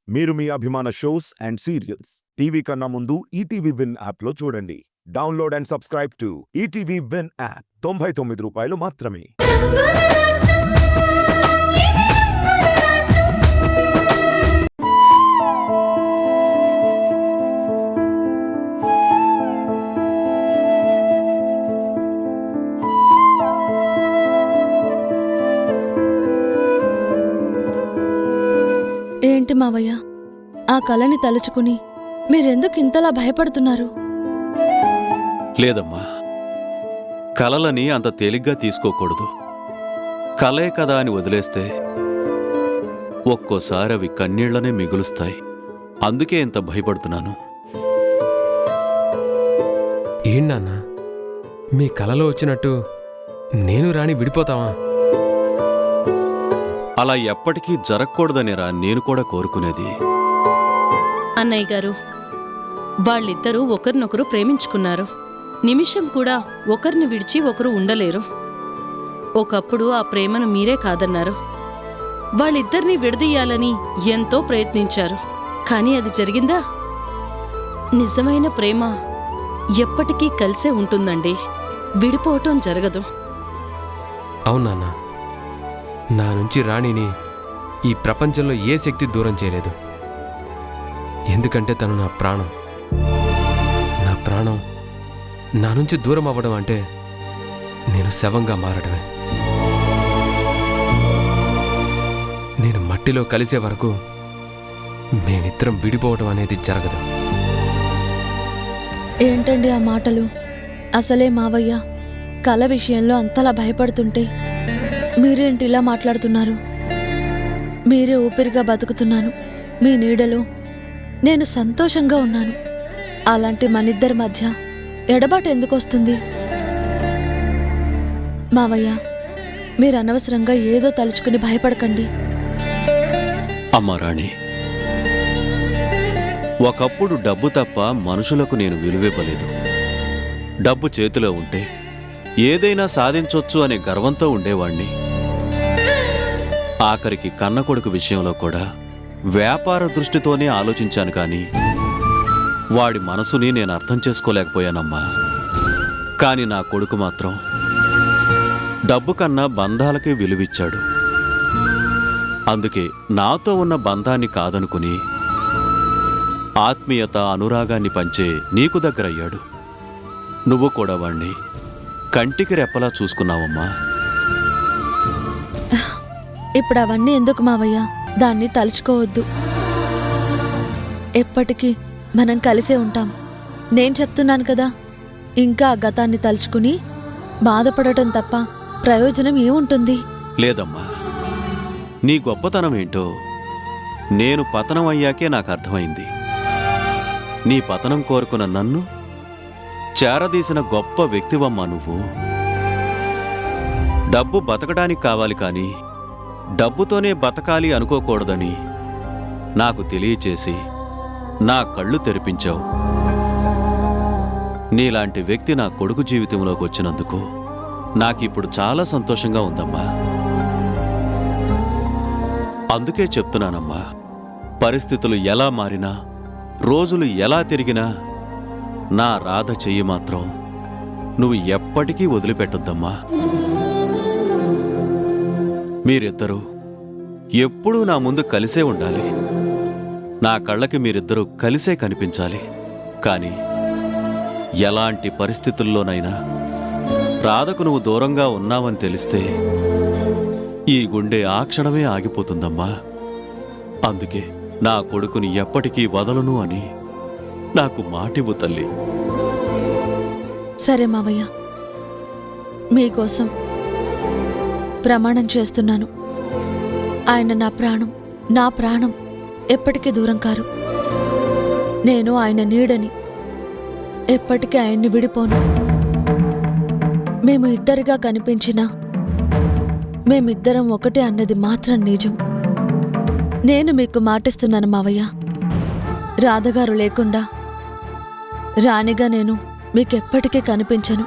మీరు మీ అభిమాన shows and serials TV కన్నా ముందు ఈటీవీ విన్ యాప్లో చూడండి. Download and subscribe to ETV win app. 99 రూపాయలు మాత్రమే. ఏంటి మావయ్య, ఆ కళని తలుచుకుని మీరెందుకు ఇంతలా భయపడుతున్నారు? లేదమ్మా, కలలని అంత తేలిగ్గా తీసుకోకూడదు. కలే కదా అని వదిలేస్తే ఒక్కోసారి అవి కన్నీళ్లనే మిగులుస్తాయి. అందుకే ఇంత భయపడుతున్నాను. ఏంటన్నా, మీ కలలో వచ్చినట్టు నేను రాణి విడిపోతావా? అలా ఎప్పటికీ జరగకూడదనేరా నేను కూడా కోరుకునేది. అన్నయ్య గారు, వాళ్ళిద్దరూ ఒకరినొకరు ప్రేమించుకున్నారు. నిమిషం కూడా ఒకరిని విడిచి ఒకరు ఉండలేరు. ఒకప్పుడు ఆ ప్రేమను మీరే కాదన్నారు. వాళ్ళిద్దరినీ విడదీయాలని ఎంతో ప్రయత్నించారు. కానీ అది జరిగిందా? నిజమైన ప్రేమ ఎప్పటికీ కలిసే ఉంటుందండి, విడిపోవటం జరగదు. అవునన్నా, నా నుంచి రాణిని ఈ ప్రపంచంలో ఏ శక్తి దూరం చేయలేదు. ఎందుకంటే తను నా ప్రాణం. నా ప్రాణం నా నుంచి దూరం అవ్వడం అంటే నేను శవంగా మారడమే. నేను మట్టిలో కలిసే వరకు మేమిద్దరం విడిపోవడం అనేది జరగదు. ఏంటండి ఆ మాటలు? అసలే మావయ్య కళ విషయంలో అంతలా భయపడుతుంటే మీరేంటి ఇలా మాట్లాడుతున్నారు? మీరే ఊపిరిగా బతుకుతున్నాను. మీ నీడలో నేను సంతోషంగా ఉన్నాను. అలాంటి మనిద్దరి మధ్య ఎడబాటు ఎందుకు వస్తుంది? మావయ్య, మీరు అనవసరంగా ఏదో తలుచుకుని భయపడకండి. అమ్మా రాణి, ఒకప్పుడు డబ్బు తప్ప మనుషులకు నేను విలువివ్వలేదు. డబ్బు చేతిలో ఉంటే ఏదైనా సాధించొచ్చు అనే గర్వంతో ఉండేవాణ్ణి. ఆఖరికి కన్న కొడుకు విషయంలో కూడా వ్యాపార దృష్టితోనే ఆలోచించాను. కానీ వాడి మనసుని నేను అర్థం చేసుకోలేకపోయానమ్మా. కాని నా కొడుకు మాత్రం డబ్బు కన్నా బంధాలకే విలువిచ్చాడు. అందుకే నాతో ఉన్న బంధాన్ని కాదనుకుని ఆత్మీయత, అనురాగాన్ని పంచే నీకు దగ్గరయ్యాడు. నువ్వు కూడా వాణ్ణి కంటికి రెప్పలా చూసుకున్నావమ్మా. ఇప్పుడు అవన్నీ ఎందుకు మావయ్య? దాన్ని తలుచుకోవద్దు. ఎప్పటికీ మనం కలిసే ఉంటాం. నేను చెప్తున్నాను కదా, ఇంకా ఆ గతాన్ని తలుచుకుని బాధపడటం తప్ప ప్రయోజనం ఏముంటుంది? లేదమ్మా, నీ గొప్పతనం ఏంటో నేను పతనం అయ్యాకే నాకు అర్థమైంది. నీ పతనం కోరుకున్న నన్ను చేరదీసిన గొప్ప వ్యక్తివమ్మా నువ్వు. డబ్బు బతకడానికి కావాలి కానీ డబ్బుతోనే బతకాలి అనుకోకూడదని నాకు తెలియచేసి నా కళ్ళు తెరిపించావు. నీలాంటి వ్యక్తి నా కొడుకు జీవితంలోకి వచ్చినందుకు నాకిప్పుడు చాలా సంతోషంగా ఉందమ్మా. అందుకే చెప్తున్నానమ్మా, పరిస్థితులు ఎలా మారినా, రోజులు ఎలా తిరిగినా నా రాధ చెయ్యి మాత్రం నువ్వు ఎప్పటికీ వదిలిపెట్టొద్దమ్మా. మీరిద్దరూ ఎప్పుడూ నా ముందు కలిసే ఉండాలి. నా కళ్ళకి మీరిద్దరూ కలిసే కనిపించాలి. కానీ ఎలాంటి పరిస్థితుల్లోనైనా రాధకు నువ్వు దూరంగా ఉన్నావని తెలిస్తే ఈ గుండె ఆ క్షణమే ఆగిపోతుందమ్మా. అందుకే నా కొడుకుని ఎప్పటికీ వదలను అని నాకు మాటివ్వు తల్లి. సరే మావయ్య, మీకోసం ప్రమాణం చేస్తున్నాను. ఆయన నా ప్రాణం, నా ప్రాణం ఎప్పటికీ దూరం కారు. నేను ఆయన నీడని, ఎప్పటికీ ఆయన్ని విడిపోను. మేము ఇద్దరిగా కనిపించినా మేమిద్దరం ఒకటే అన్నది మాత్రం నిజం. నేను మీకు మాటిస్తున్నాను మావయ్య, రాధగారు లేకుండా రాణిగా నేను మీకెప్పటికీ కనిపించను.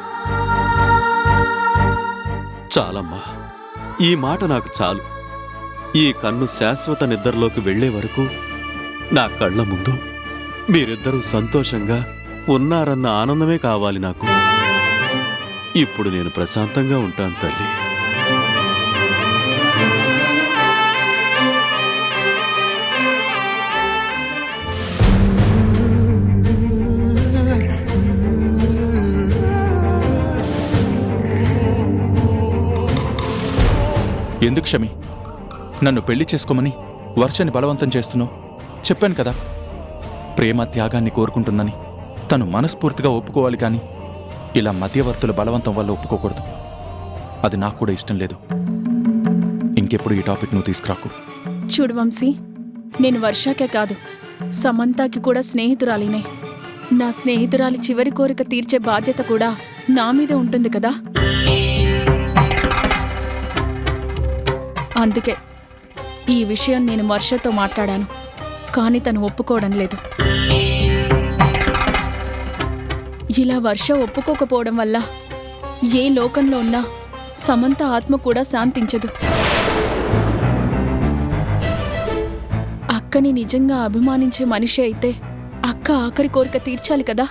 చాలమ్మా, ఈ మాట నాకు చాలు. ఈ కన్ను శాశ్వత నిద్రలోకి వెళ్లే వరకు నా కళ్ళ ముందు మీరిద్దరూ సంతోషంగా ఉన్నారన్న ఆనందమే కావాలి నాకు. ఇప్పుడు నేను ప్రశాంతంగా ఉంటాను తల్లి. ఎందుకు షమి నన్ను పెళ్లి చేసుకోమని వర్షని బలవంతం చేస్తున్నావు? చెప్పాను కదా, ప్రేమ త్యాగాన్ని కోరుకుంటుందని. తను మనస్ఫూర్తిగా ఒప్పుకోవాలి కానీ ఇలా మధ్యవర్తుల బలవంతం వల్ల ఒప్పుకోకూడదు. అది నాకు కూడా ఇష్టం లేదు. ఇంకెప్పుడు ఈ టాపిక్ నువ్వు తీసుకురాకు. చూడు వంశీ, నేను వర్షాకే కాదు సమంతాకి కూడా స్నేహితురాలినే. నా స్నేహితురాలి చివరి కోరిక తీర్చే బాధ్యత కూడా నా మీదే ఉంటుంది కదా. అందుకే ఈ విషయం నేను వర్షతో మాట్లాడాను, కానీ తను ఒప్పుకోవడం లేదు. ఇలా వర్ష ఒప్పుకోకపోవడం వల్ల ఏ లోకంలో ఉన్నా సమంత ఆత్మ కూడా శాంతించదు. అక్కని నిజంగా అభిమానించే మనిషి అయితే అక్క ఆఖరి కోరిక తీర్చాలి కదా.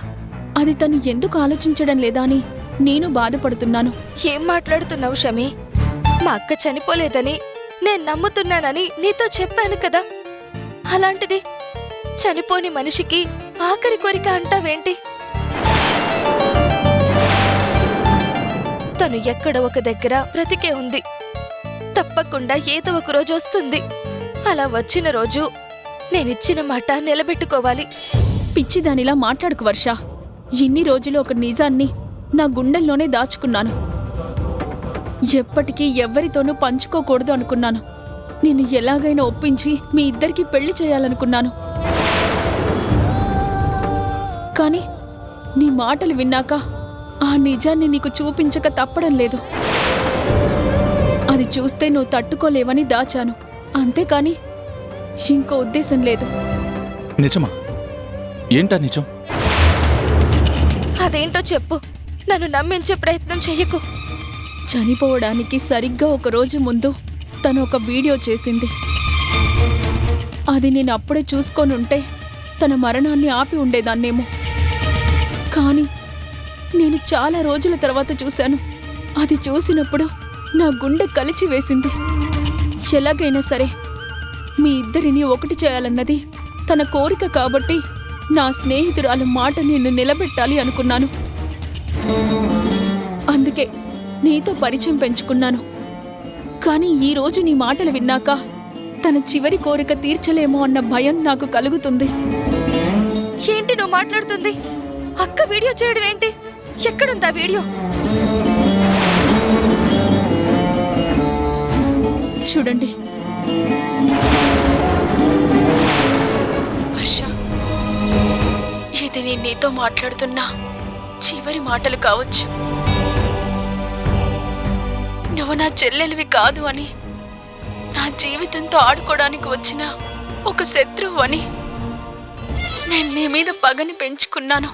అది తను ఎందుకు ఆలోచించడం లేదా అని నేను బాధపడుతున్నాను. ఏం మాట్లాడుతున్నావు షమి? మా అక్క చనిపోలేదని నేను నమ్ముతున్నానని నీతో చెప్పాను కదా. అలాంటిది చనిపోని మనిషికి ఆఖరి కోరిక అంటావేంటి? తను ఎక్కడ ఒక దగ్గర బ్రతికే ఉంది. తప్పకుండా ఏదో ఒక రోజు వస్తుంది. అలా వచ్చిన రోజు నేనిచ్చిన మాట నిలబెట్టుకోవాలి. పిచ్చిదానిలా మాట్లాడుకు వర్ష. ఇన్ని రోజులు ఒక నిజాన్ని నా గుండెల్లోనే దాచుకున్నాను. ఎప్పటికీ ఎవ్వరితోనూ పంచుకోకూడదు అనుకున్నాను. నేను ఎలాగైనా ఒప్పించి మీ ఇద్దరికీ పెళ్లి చేయాలనుకున్నాను. కానీ నీ మాటలు విన్నాక ఆ నిజాన్ని నీకు చూపించక తప్పడం లేదు. అది చూస్తే నువ్వు తట్టుకోలేవని దాచాను, అంతేకాని ఇంకో ఉద్దేశం లేదు. నిజమా? ఏంటా నిజం? అదేంటో చెప్పు. నన్ను నమ్మించే ప్రయత్నం చెయ్యకు. చనిపోవడానికి సరిగ్గా ఒక రోజు ముందు తను ఒక వీడియో చేసింది. అది నేను అప్పుడే చూసుకొనుంటే తన మరణాన్ని ఆపి ఉండేదాన్నేమో. కానీ నేను చాలా రోజుల తర్వాత చూశాను. అది చూసినప్పుడు నా గుండె కలిచి వేసింది. ఎలాగైనా సరే మీ ఇద్దరిని ఒకటి చేయాలన్నది తన కోరిక కాబట్టి నా స్నేహితురాలు మాట నేను నిలబెట్టాలి అనుకున్నాను. అందుకే నీతో పరిచయం పెంచుకున్నాను. కానీ ఈరోజు నీ మాటలు విన్నాక తన చివరి కోరిక తీర్చలేమో అన్న భయం నాకు కలుగుతుంది. ఏంటి నువ్వు మాట్లాడుతుంది? అక్క వీడియో చేయడం ఏంటి? ఎక్కడుందా వీడియో? చూడండి వర్ష, ఇది నేను నీతో మాట్లాడుతున్నా చివరి మాటలు కావచ్చు. నువ్వు నా చెల్లెలివి కాదు అని, నా జీవితంతో ఆడుకోవడానికి వచ్చిన ఒక శత్రువు అని నేను నీ మీద పగని పెంచుకున్నాను.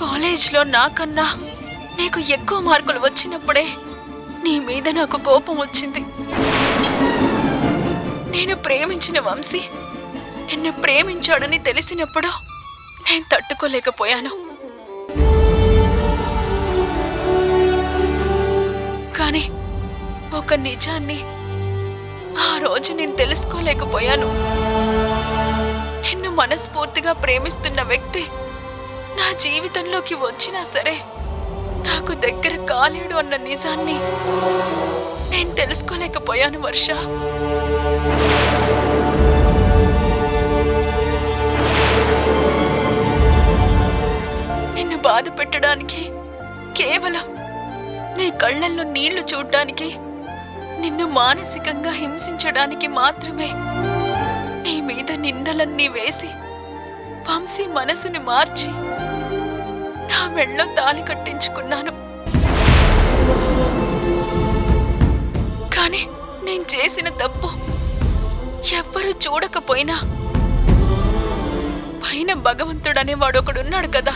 కాలేజ్లో నాకన్నా నీకు ఎక్కువ మార్కులు వచ్చినప్పుడే నీ మీద నాకు కోపం వచ్చింది. నేను ప్రేమించిన వంశీ నిన్ను ప్రేమించాడని తెలిసినప్పుడు నేను తట్టుకోలేకపోయాను. కానీ ఒక నిజాన్ని ఆ రోజు నేను తెలుసుకోలేకపోయాను. నిన్ను మనస్ఫూర్తిగా ప్రేమిస్తున్న వ్యక్తి నా జీవితంలోకి వచ్చినా సరే నాకు దగ్గర కాలేడు అన్న నిజాన్ని నేను తెలుసుకోలేకపోయాను వర్ష. నిన్ను బాధ పెట్టడానికి, కేవలం నీ కళ్ళల్లో నీళ్లు చూడ్డానికి, నిన్ను మానసికంగా హింసించడానికి మాత్రమే నీ మీద నిందలన్నీ వేసి వంశీ మనసుని మార్చి నా మెళ్ళో తాళి కట్టించుకున్నాను. కానీ నేను చేసిన తప్పు ఎవ్వరూ చూడకపోయినా పైన భగవంతుడనేవాడు ఒకడున్నాడు కదా,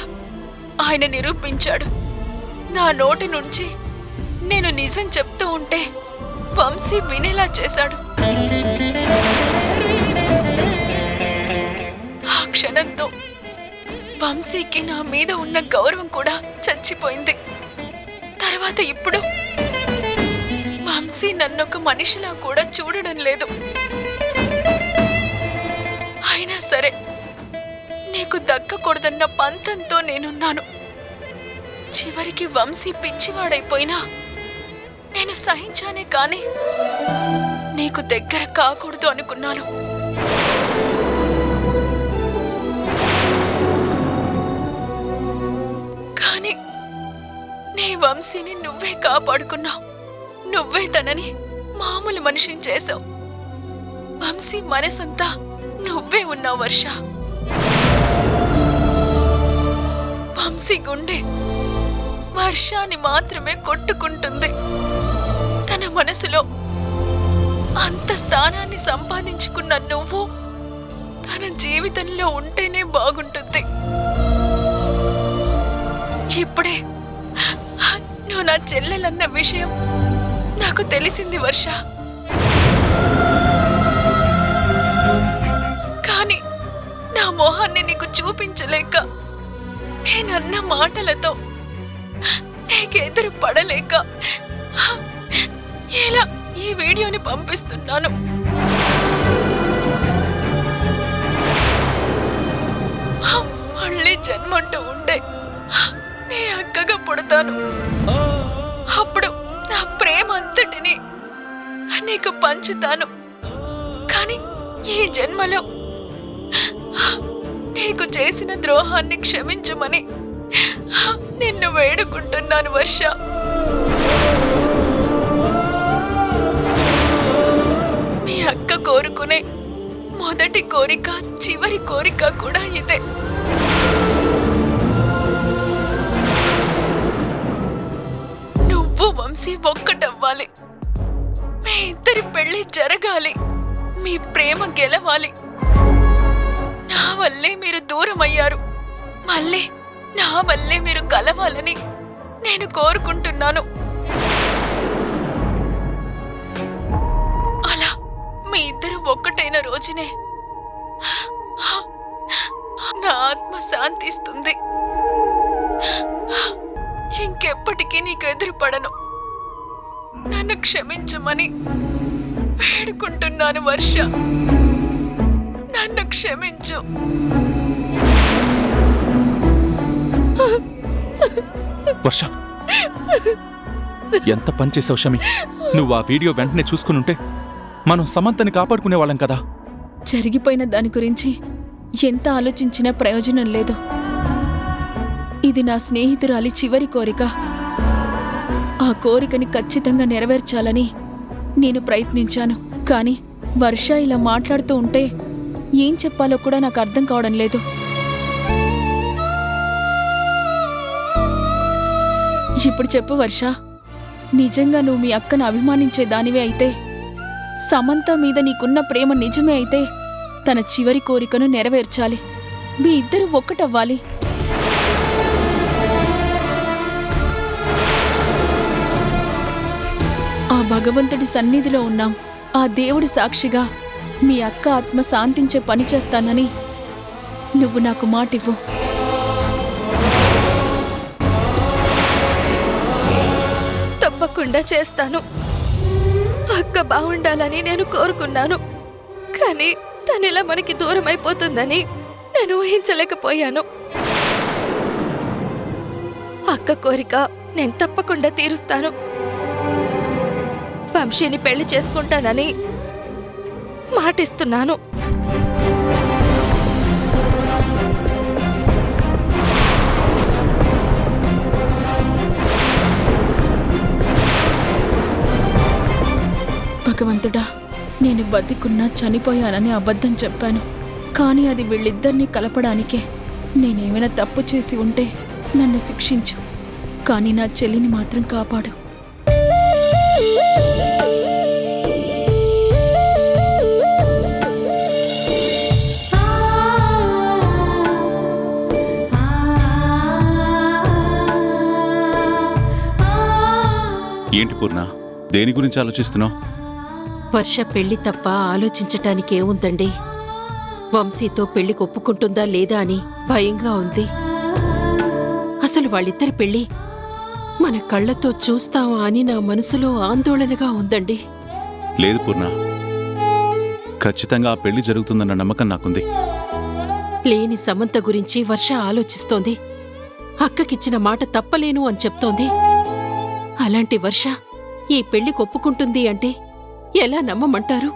ఆయన నిరూపించాడు. నా నోటి నుంచి నేను నిజం చెప్తూ ఉంటే వంశీ వినేలా చేశాడు. ఆ క్షణంతో వంశీకి నా మీద ఉన్న గౌరవం కూడా చచ్చిపోయింది. తర్వాత ఇప్పుడు వంశీ నన్నొక మనిషిలా కూడా చూడడం లేదు. అయినా సరే నీకు దక్కకూడదన్న పంతంతో నేనున్నాను. చివరికి వంశీ పిచ్చివాడైపోయినా నేను సహించానే కాని నీకు దగ్గర కాకూడదు అనుకున్నాను. కానీ నీ వంశీని నువ్వే కాపాడుకున్నావు. నువ్వే తనని మామూలు మనిషిని చేశావు. వంశీ మనసంతా నువ్వే ఉన్నావు వర్ష. వంశీ గుండె వర్షాన్ని మాత్రమే కొట్టుకుంటుంది. తన మనసులో అంత స్థానాన్ని సంపాదించుకున్న నువ్వు తన జీవితంలో ఉంటేనే బాగుంటుంది. ఇప్పుడే నువ్వు నా చెల్లెలన్న విషయం నాకు తెలిసింది వర్ష. కానీ నా మొహాన్ని నీకు చూపించలేక, నేనన్న మాటలతో నీకెదురు పడలేక ఇలా ఈ వీడియోని పంపిస్తున్నాను. మళ్ళీ జన్మంటూ ఉంటే నీ అక్కగా పుడతాను. అప్పుడు నా ప్రేమ అంతటిని నీకు పంచుతాను. కానీ ఈ జన్మలో నీకు చేసిన ద్రోహాన్ని క్షమించమని నిన్ను వేడుకుంటున్నాను వర్ష. మీ అక్క కోరుకునే మొదటి కోరిక, చివరి కోరిక కూడా ఇదే. నువ్వు వంశీ ఒక్కటవ్వాలి. మీ ఇద్దరి పెళ్లి జరగాలి. మీ ప్రేమ గెలవాలి. నా వల్లే మీరు దూరమయ్యారు. మళ్ళీ నా వల్లే మీరు కలవాలని నేను కోరుకుంటున్నాను. అలా మీ ఇద్దరు ఒక్కటైన రోజునే నా ఆత్మ శాంతిస్తుంది. ఇంకెప్పటికీ నీకు ఎదురుపడను. నన్ను క్షమించమని వేడుకుంటున్నాను వర్ష. నన్ను క్షమించు. వర్ష, ఎంత పనిచేసావు షమి. నువ్వు ఆ వీడియో వెంటనే చూసుకునుంటే మనం సమంతని కాపాడుకునేవాళ్ళం కదా. జరిగిపోయిన దాని గురించి ఎంత ఆలోచించినా ప్రయోజనం లేదు. ఇది నా స్నేహితురాలి చివరి కోరిక. ఆ కోరికని ఖచ్చితంగా నెరవేర్చాలని నేను ప్రయత్నించాను. కానీ వర్ష ఇలా మాట్లాడుతూ ఉంటే ఏం చెప్పాలో కూడా నాకు అర్థం కావడం లేదు. ఇప్పుడు చెప్పు వర్ష, నిజంగా నువ్వు మీ అక్కను అభిమానించే దానివే అయితే, సమంత మీద నీకున్న ప్రేమ నిజమే అయితే, తన చివరి కోరికను నెరవేర్చాలి. మీ ఇద్దరు ఒక్కటవ్వాలి. ఆ భగవంతుడి సన్నిధిలో ఉన్నాం. ఆ దేవుడి సాక్షిగా మీ అక్క ఆత్మ శాంతించే పని చేస్తానని నువ్వు నాకు మాటివ్వు. తప్పకుండా చేస్తాను. అక్క బాగుండాలని నేను కోరుకున్నాను. కానీ తనిలా మనకి దూరం అయిపోతుందని నేను ఊహించలేకపోయాను. అక్క కోరిక నేను తప్పకుండా తీరుస్తాను. వంశీని పెళ్లి చేసుకుంటానని మాటిస్తున్నాను. భగవంతుడా, నేను బతికున్నా చనిపోయానని అబద్ధం చెప్పాను. కానీ అది వీళ్ళిద్దరినీ కలపడానికే. నేనేమైనా తప్పు చేసి ఉంటే నన్ను శిక్షించు. కానీ నా చెల్లిని మాత్రం కాపాడు. ఏంటి పూర్ణ, దేని గురించి ఆలోచిస్తున్నావు? వర్ష పెళ్లి తప్ప ఆలోచించటానికేముందండి? వంశీతో పెళ్లికి ఒప్పుకుంటుందా లేదా అని భయంగా ఉంది. అసలు వాళ్ళిద్దరి పెళ్లి మన కళ్ళతో చూస్తావా అని నా మనసులో ఆందోళనగా ఉందండి. లేదు పూర్ణ, ఖచ్చితంగా ఆ పెళ్లి జరుగుతుందన్న నమ్మకం నాకుంది. లేని సమంత గురించి వర్ష ఆలోచిస్తోంది. అక్కకిచ్చిన మాట తప్పలేను అని చెప్తోంది. అలాంటి వర్ష ఈ పెళ్లికి ఒప్పుకుంటుంది అంటే ఎలా నమ్మమంటారు?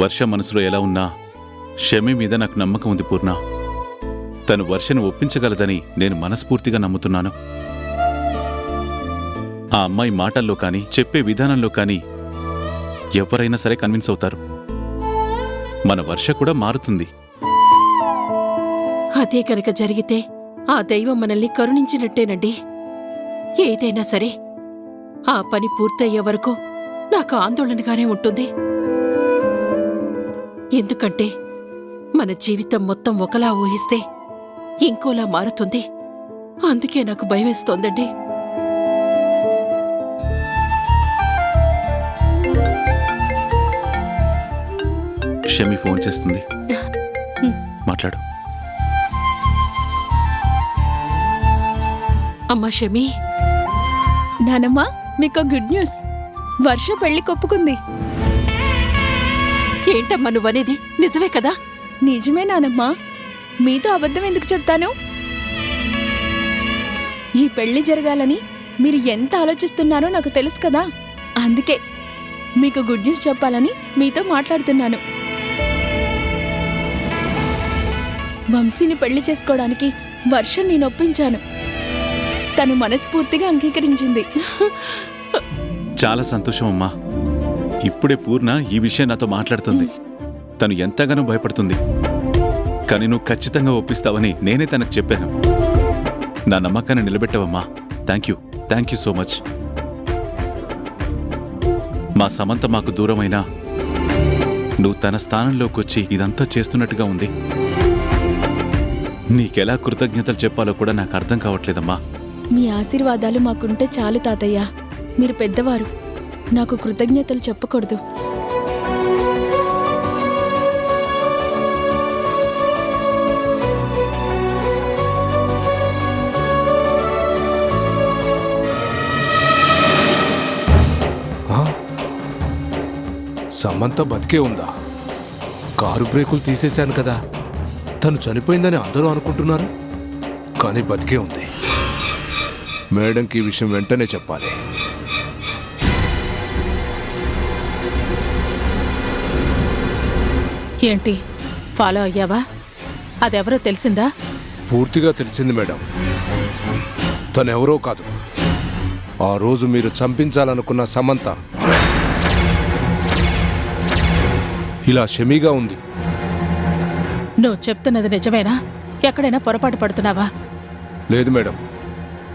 వర్ష మనసులో ఎలా ఉన్నా షమి మీద నాకు నమ్మకం ఉంది పూర్ణ. తను వర్షను ఒప్పించగలదని నేను మనస్ఫూర్తిగా నమ్ముతున్నాను. ఆ అమ్మాయి మాటల్లో కానీ చెప్పే విధానంలో కానీ ఎవరైనా సరే కన్విన్స్ అవుతారు. మన వర్ష కూడా మారుతుంది. అదే కనుక జరిగితే ఆ దైవం మనల్ని కరుణించినట్టేనండి. ఏదైనా సరే ఆ పని పూర్తయ్యే వరకు నాకు ఆందోళనగానే ఉంటుంది. ఎందుకంటే మన జీవితం మొత్తం ఒకలా ఊహిస్తే ఇంకోలా మారుతుంది. అందుకే నాకు భయమేస్తోందండి. షమి ఫోన్ చేస్తుంది, మాట్లాడు. అమ్మా షమి. నానమ్మా, మీకు గుడ్ న్యూస్. వర్ష పెళ్లి కొప్పుకుంది. ఏంటమ్మా నువ్వనేది? నిజమే కదా? నిజమే నానమ్మా, మీతో అబద్ధం ఎందుకు చెప్తాను? ఈ పెళ్లి జరగాలని మీరు ఎంత ఆలోచిస్తున్నారో నాకు తెలుసు కదా. అందుకే మీకు గుడ్ న్యూస్ చెప్పాలని మీతో మాట్లాడుతున్నాను. వంశీని పెళ్లి చేసుకోవడానికి వర్షం నేను ఒప్పించాను. తను మనస్ఫూర్తిగా అంగీకరించింది. చాలా సంతోషం అమ్మా. ఇప్పుడే పూర్ణ ఈ విషయం నాతో మాట్లాడుతుంది. తను ఎంతగానో భయపడుతుంది, కానీ నువ్వు ఖచ్చితంగా ఒప్పిస్తావని నేనే తనకు చెప్పాను. నా నమ్మకాన్ని నిలబెట్టావమ్మా. Thank you so much. మా సమంత మాకు దూరమైనా నువ్వు తన స్థానంలోకి వచ్చి ఇదంతా చేస్తున్నట్టుగా ఉంది. నీకెలా కృతజ్ఞతలు చెప్పాలో కూడా నాకు అర్థం కావట్లేదమ్మా. మీ ఆశీర్వాదాలు మాకుంటే చాలు తాతయ్య. మీరు పెద్దవారు, నాకు కృతజ్ఞతలు చెప్పకూడదు. సమంత బతికే ఉందా? కారు బ్రేకులు తీసేశాను కదా, తను చనిపోయిందని అందరూ అనుకుంటున్నారు, కానీ బతికే ఉంది. మేడంకి ఈ విషయం వెంటనే చెప్పాలి. ఏంటి, ఫాలో అయ్యావా? అదెవరో తెలిసిందా? పూర్తిగా తెలిసింది మేడం. తనెవరో కాదు, ఆ రోజు మీరు చంపించాలనుకున్న సమంత ఇలా షమీగా ఉంది. నువ్వు చెప్తున్నది నిజమేనా? ఎక్కడైనా పొరపాటు పడుతున్నావా? లేదు మేడం,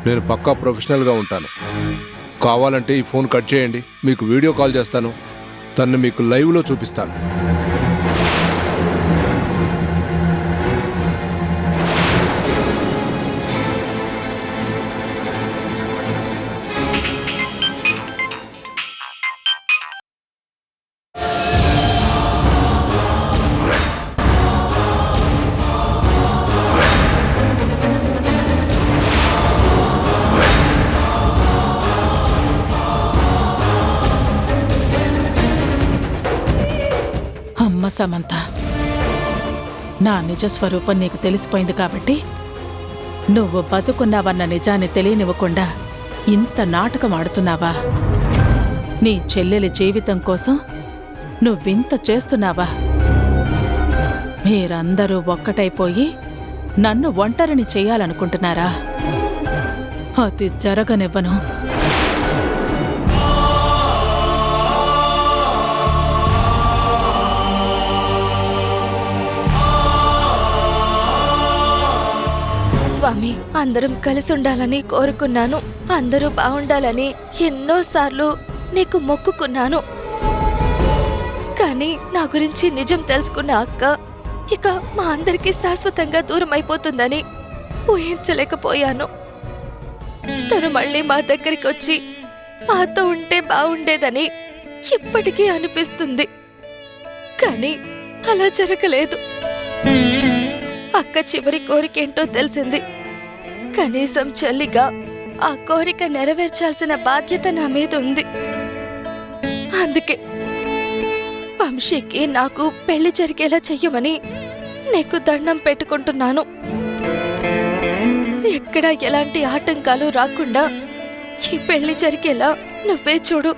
నేను పక్కా ప్రొఫెషనల్గా ఉంటాను. కావాలంటే ఈ ఫోన్ కట్ చేయండి, మీకు వీడియో కాల్ చేస్తాను, తన్ని మీకు లైవ్లో చూపిస్తాను. అమ్మ సమంత, నా నిజ స్వరూపం నీకు తెలిసిపోయింది కాబట్టి నువ్వు బతుకున్నావన్న నిజాన్ని తెలియనివ్వకుండా ఇంత నాటకం ఆడుతున్నావా? నీ చెల్లెలి జీవితం కోసం నువ్వింత చేస్తున్నావా? మీరందరూ ఒక్కటైపోయి నన్ను ఒంటరిని చేయాలనుకుంటున్నారా? అది జరగనివ్వను. స్వామి, అందరం కలిసి ఉండాలని కోరుకున్నాను. అందరూ బాగుండాలని ఎన్నోసార్లు నీకు మొక్కుకున్నాను. కానీ నా గురించి నిజం తెలుసుకున్న అక్క ఇక మా అందరికీ శాశ్వతంగా దూరం అయిపోతుందని ఊహించలేకపోయాను. తను మళ్ళీ మా దగ్గరికి వచ్చి మాతో ఉంటే బాగుండేదని ఇప్పటికీ అనిపిస్తుంది. కానీ అలా జరగలేదు. అక్క చివరి కోరికేంటో తెలిసింది. కనీసం చెల్లిగా ఆ కోరిక నెరవేర్చాల్సిన బాధ్యత నా మీద ఉంది. అందుకే వంశీకి నాకు పెళ్లి జరిగేలా చెయ్యమని నీకు దండం పెట్టుకుంటున్నాను. ఎక్కడ ఎలాంటి ఆటంకాలు రాకుండా ఈ పెళ్లి జరిగేలా నువ్వే చూడు.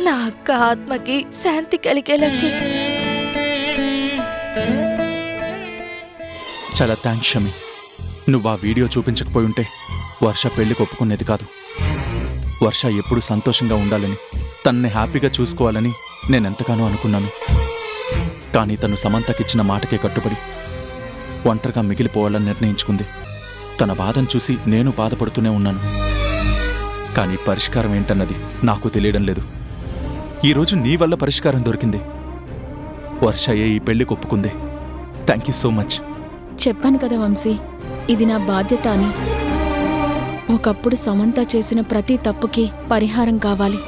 నా అక్క ఆత్మకి శాంతి కలిగేలా చెయ్యి. చాలా థ్యాంక్స్ షమి. నువ్వు ఆ వీడియో చూపించకపోయి ఉంటే వర్ష పెళ్లికి ఒప్పుకునేది కాదు. వర్ష ఎప్పుడు సంతోషంగా ఉండాలని, తనని హ్యాపీగా చూసుకోవాలని నేనెంతగానో అనుకున్నాను. కానీ తను సమంతకిచ్చిన మాటకే కట్టుబడి ఒంటరిగా మిగిలిపోవాలని నిర్ణయించుకుంది. తన బాధను చూసి నేను బాధపడుతూనే ఉన్నాను. కానీ పరిష్కారం ఏంటన్నది నాకు తెలియడం లేదు. ఈరోజు నీ వల్ల పరిష్కారం దొరికింది. వర్షయే ఈ పెళ్లికి ఒప్పుకుంది. Thank you so much. చెప్పాను కదా వంశీ, ఇది నా బాధ్యత అని. ఒకప్పుడు సమంత చేసిన ప్రతి తప్పుకి పరిహారం కావాలి.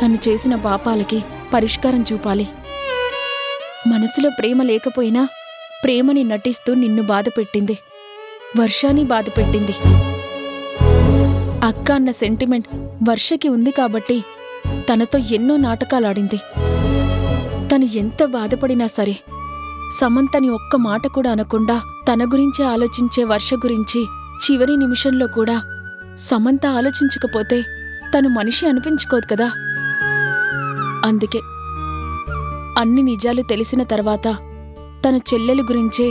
తను చేసిన పాపాలకి పరిష్కారం చూపాలి. మనసులో ప్రేమ లేకపోయినా ప్రేమని నటిస్తూ నిన్ను బాధపెట్టింది. వర్షాన్ని బాధపెట్టింది. అక్క అన్న సెంటిమెంట్ వర్షకి ఉంది కాబట్టి తనతో ఎన్నో నాటకాలాడింది. తను ఎంత బాధపడినా సరే సమంతని ఒక్క మాట కూడా అనకుండా తన గురించే ఆలోచించే వర్ష గురించి చివరి నిమిషంలో కూడా సమంత ఆలోచించకపోతే తను మనిషి అనిపించుకోదు కదా. అందుకే అన్ని నిజాలు తెలిసిన తర్వాత తన చెల్లెలు గురించే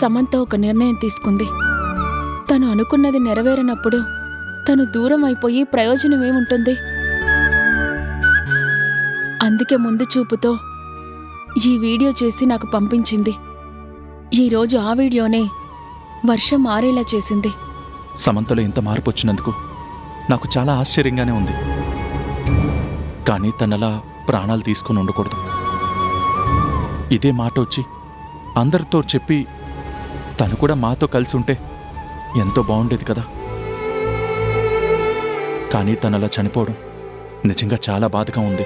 సమంత ఒక నిర్ణయం తీసుకుంది. తను అనుకున్నది నెరవేరనప్పుడు తను దూరం అయిపోయి ప్రయోజనమేముంటుంది? అందుకే ముందు చూపుతో ఈ వీడియో చేసి నాకు పంపించింది. ఈరోజు ఆ వీడియోనే వర్షం మారేలా చేసింది. సమంతలో ఇంత మార్పు వచ్చినందుకు నాకు చాలా ఆశ్చర్యంగానే ఉంది. కానీ తనలా ప్రాణాలు తీసుకుని ఉండకూడదు. ఇదే మాట వచ్చి అందరితో చెప్పి తను కూడా మాతో కలిసి ఉంటే ఎంతో బాగుండేది కదా. కానీ తనలా చనిపోవడం నిజంగా చాలా బాధగా ఉంది.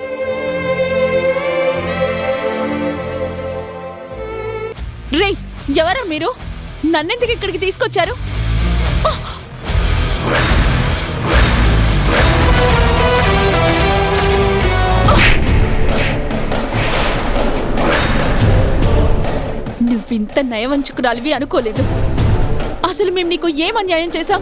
రే, ఎవరా మీరు? నన్నెందుకు ఇక్కడికి తీసుకొచ్చారు? నువ్వింత నయవంచుకురాలివి అనుకోలేదు. అసలు మేము నీకు ఏం అన్యాయం చేశాం?